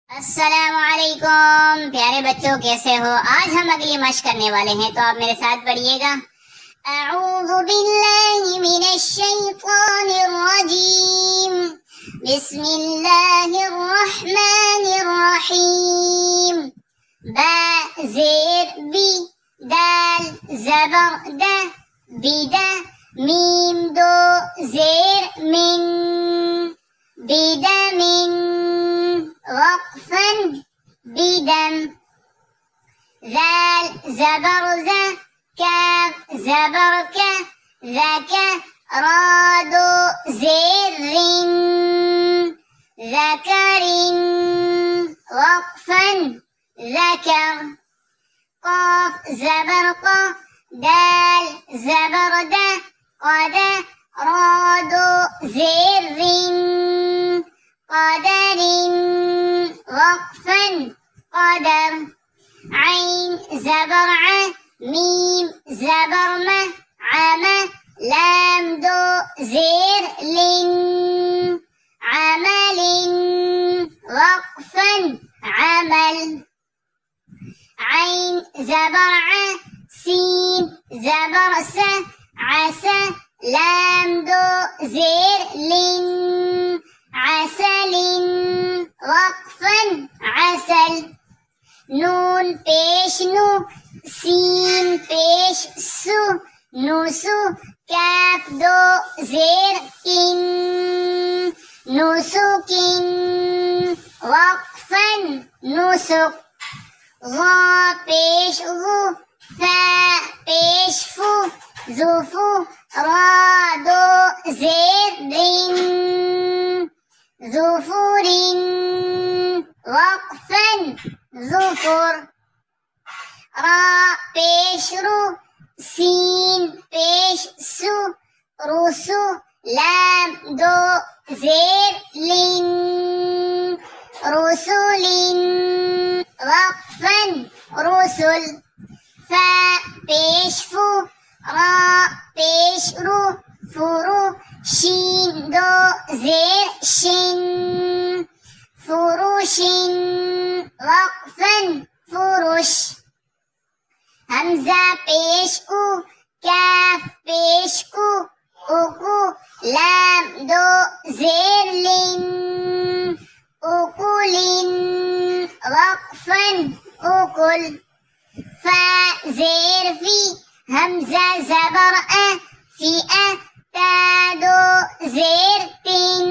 السلام علیکم پیارے بچوں، کیسے ہو؟ آج ہم اگلی مشق کرنے والے ہیں، تو آپ میرے ساتھ پڑھیے گا۔ اعوذ باللہ من الشیطان الرجیم، بسم اللہ الرحمن الرحیم۔ با زیر بی، دال زبر دہ، بیدہ میم دو زیر من، بدم وقفا بدم۔ ذال زبر ذا، کاف زبر کا، ذکا را دو زیر رن، ذکر وقفا ذکر۔ قاف زبر قا، دال زبر دا، قدا را دو زیر رن، قدر وقفا قدر۔ عین زبر ع، میم زبر ما، عما لام دو زیر لن، عمل وقفا عمل۔ عین زبر ع، سین زبر سا، عسى لام دو زیر لن، عسل وقفا عسل۔ نون پیش نو، سین پیش سو، نوسو کاف دو زیر کن، نسکن وقفا نسک۔ ظا پیش غو، فا پیش فو، ذوفو را دو زیر رن، ظفر وقفا ظفر۔ را پیش رو، سین پیش سو، رسو لام دو زیر لن، رسل وقفا رسل۔ فا پیش فو، را پیش رو، فرو شین دو زیر شن، فروش وقفا فروش۔ حمزہ پیش او، کاف پیش کو، اکو لام دو زیر لن، اکل وقفا اکل۔ فا زیر فی، حمزہ زبر ا، فی ا تا دو زیر تن،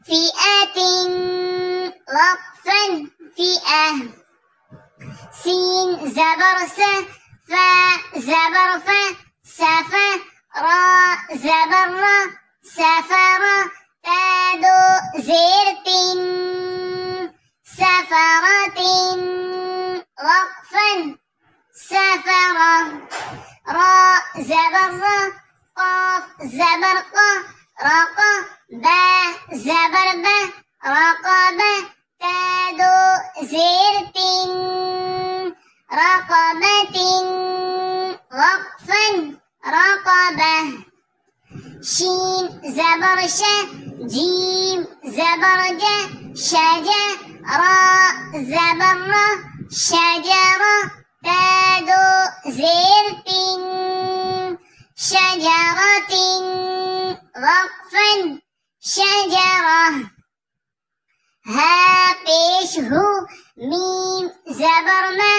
فئة وقفا فئة۔ سین زبر سا، فا زبر فا، سفا را زبر را، سفر تا دو زیر تن، سفرة وقفا سفرة۔ را زبر را، قاف زبر قا، رقا با زبر با، رقبة تا دو زیر تن، رقبة وقفا رقبة۔ شین زبر شا، جیم زبر جا، شجا را زبر را، شجرة تا دو زیر تن، شجرة وقفا شجرة۔ ها پیش ہو، میم زبر ما،